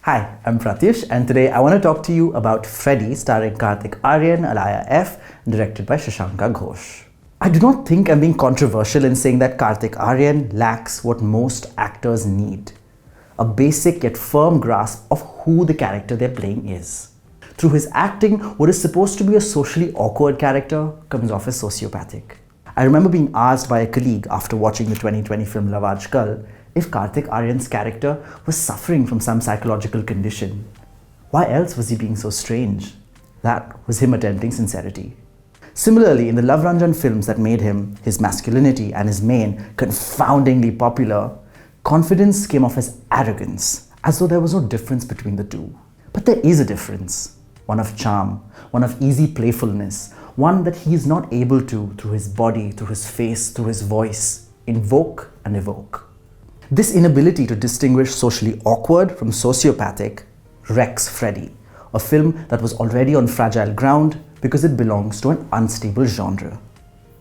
Hi, I'm Prathyush, and today I want to talk to you about Freddy, starring Kartik Aaryan Alaya F, directed by Shashanka Ghosh. I do not think I'm being controversial in saying that Kartik Aaryan lacks what most actors need: a basic yet firm grasp of who the character they're playing is. Through his acting, what is supposed to be a socially awkward character comes off as sociopathic. I remember being asked by a colleague after watching the 2020 film Love Aajkal if Kartik Aaryan's character was suffering from some psychological condition. Why else was he being so strange? That was him attempting sincerity. Similarly, in the Love Ranjan films that made him, his masculinity and his mane, confoundingly popular, confidence came off as arrogance, as though there was no difference between the two. But there is a difference. One of charm, one of easy playfulness, one that he is not able to, through his body, through his face, through his voice, invoke and evoke. This inability to distinguish socially awkward from sociopathic wrecks Freddy, a film that was already on fragile ground because it belongs to an unstable genre.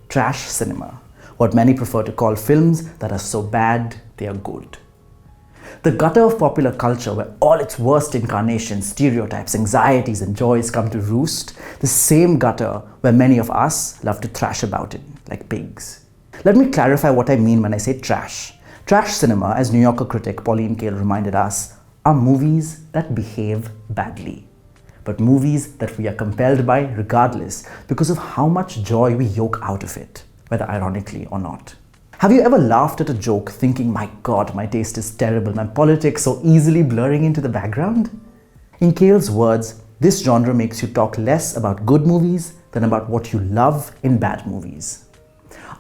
Trash cinema, what many prefer to call films that are so bad they are good. The gutter of popular culture, where all its worst incarnations, stereotypes, anxieties and joys come to roost, the same gutter where many of us love to thrash about it like pigs. Let me clarify what I mean when I say trash. Trash cinema, as New Yorker critic Pauline Kael reminded us, are movies that behave badly, but movies that we are compelled by regardless because of how much joy we yoke out of it, whether ironically or not. Have you ever laughed at a joke thinking, my God, my taste is terrible, my politics so easily blurring into the background? In Kael's words, this genre makes you talk less about good movies than about what you love in bad movies.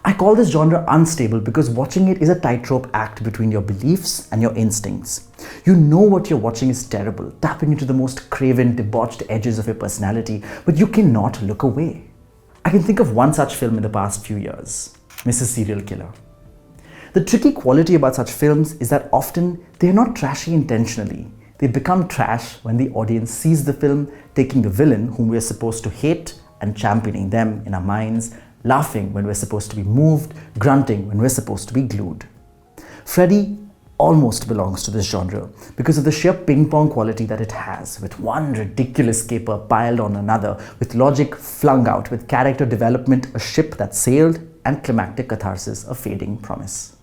I call this genre unstable because watching it is a tightrope act between your beliefs and your instincts. You know what you're watching is terrible, tapping into the most craven, debauched edges of your personality, but you cannot look away. I can think of one such film in the past few years, Mrs. Serial Killer. The tricky quality about such films is that often they are not trashy intentionally. They become trash when the audience sees the film taking the villain whom we are supposed to hate and championing them in our minds, laughing when we're supposed to be moved, grunting when we're supposed to be glued. Freddy almost belongs to this genre because of the sheer ping-pong quality that it has, with one ridiculous caper piled on another, with logic flung out, with character development a ship that sailed, and climactic catharsis a fading promise.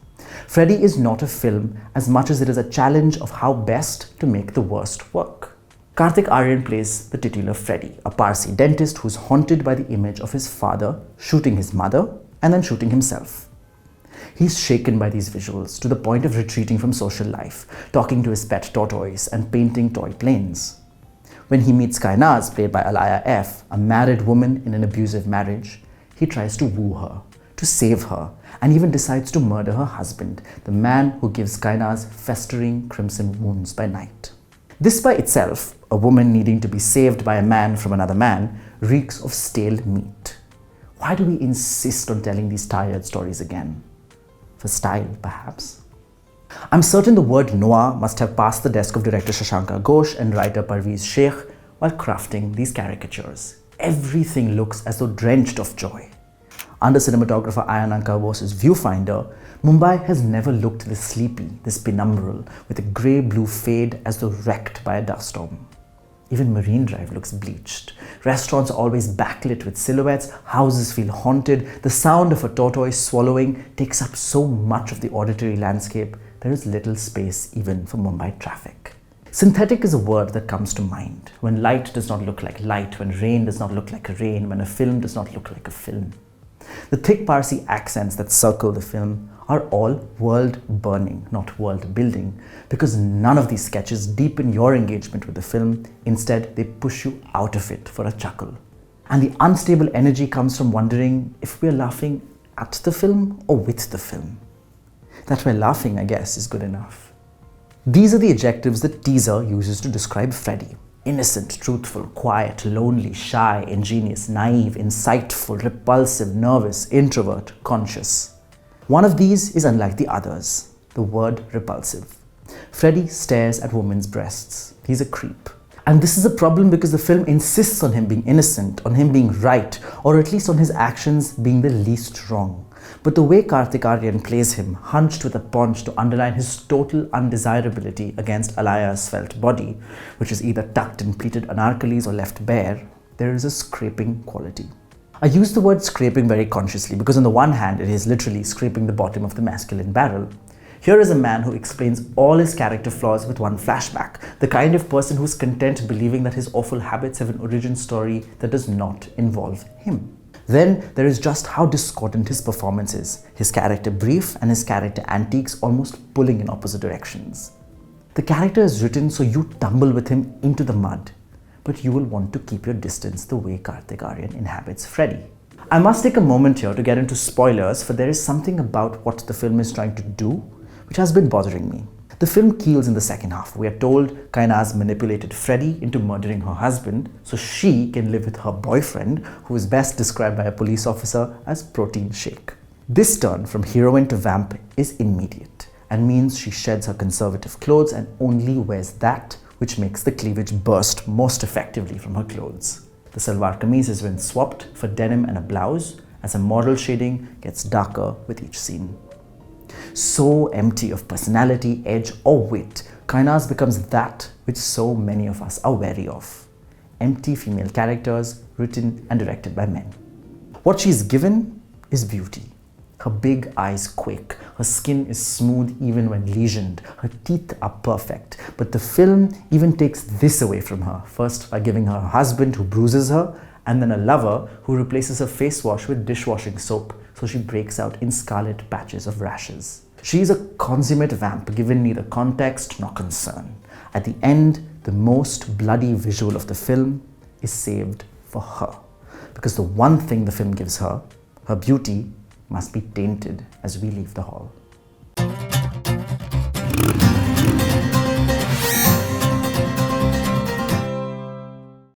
Freddy is not a film as much as it is a challenge of how best to make the worst work. Kartik Aaryan plays the titular Freddy, a Parsi dentist who is haunted by the image of his father shooting his mother and then shooting himself. He's shaken by these visuals to the point of retreating from social life, talking to his pet tortoise and painting toy planes. When he meets Kainaz, played by Alaya F, a married woman in an abusive marriage, he tries to woo her, to save her, and even decides to murder her husband, the man who gives Kainaz festering crimson wounds by night. This by itself, a woman needing to be saved by a man from another man, reeks of stale meat. Why do we insist on telling these tired stories again? For style, perhaps? I'm certain the word noir must have passed the desk of director Shashanka Ghosh and writer Parvez Sheikh while crafting these caricatures. Everything looks as though drenched of joy. Under cinematographer Ayananka Bose's viewfinder, Mumbai has never looked this sleepy, this penumbral, with a grey-blue fade as though wrecked by a dust storm. Even Marine Drive looks bleached. Restaurants are always backlit with silhouettes, houses feel haunted, the sound of a tortoise swallowing takes up so much of the auditory landscape, there is little space even for Mumbai traffic. Synthetic is a word that comes to mind, when light does not look like light, when rain does not look like a rain, when a film does not look like a film. The thick Parsi accents that circle the film are all world-burning, not world-building, because none of these sketches deepen your engagement with the film. Instead, they push you out of it for a chuckle. And the unstable energy comes from wondering if we're laughing at the film or with the film. That we're laughing, I guess, is good enough. These are the adjectives the teaser uses to describe Freddy. Innocent, truthful, quiet, lonely, shy, ingenious, naive, insightful, repulsive, nervous, introvert, conscious. One of these is unlike the others, the word repulsive. Freddy stares at women's breasts. He's a creep. And this is a problem because the film insists on him being innocent, on him being right, or at least on his actions being the least wrong. But the way Kartik Aaryan plays him, hunched with a paunch to underline his total undesirability against Alaya's svelte body, which is either tucked in pleated anarkalis or left bare, there is a scraping quality. I use the word scraping very consciously because on the one hand it is literally scraping the bottom of the masculine barrel. Here is a man who explains all his character flaws with one flashback, the kind of person who's content believing that his awful habits have an origin story that does not involve him. Then there is just how discordant his performance is, his character brief and his character antiques almost pulling in opposite directions. The character is written so you tumble with him into the mud, but you will want to keep your distance the way Kartik Aaryan inhabits Freddy. I must take a moment here to get into spoilers, for there is something about what the film is trying to do which has been bothering me. The film keels in the second half. We are told Kainaz manipulated Freddy into murdering her husband so she can live with her boyfriend, who is best described by a police officer as Protein Shake. This turn from heroine to vamp is immediate and means she sheds her conservative clothes and only wears that which makes the cleavage burst most effectively from her clothes. The salwar kameez is then swapped for denim and a blouse as her model shading gets darker with each scene. So empty of personality, edge or wit, Kainaz becomes that which so many of us are wary of. Empty female characters written and directed by men. What she's given is beauty. Her big eyes quake, her skin is smooth even when lesioned, her teeth are perfect. But the film even takes this away from her, first by giving her a husband who bruises her, and then a lover who replaces her face wash with dishwashing soap, so she breaks out in scarlet patches of rashes. She is a consummate vamp given neither context nor concern. At the end, the most bloody visual of the film is saved for her, because the one thing the film gives her, her beauty, must be tainted as we leave the hall.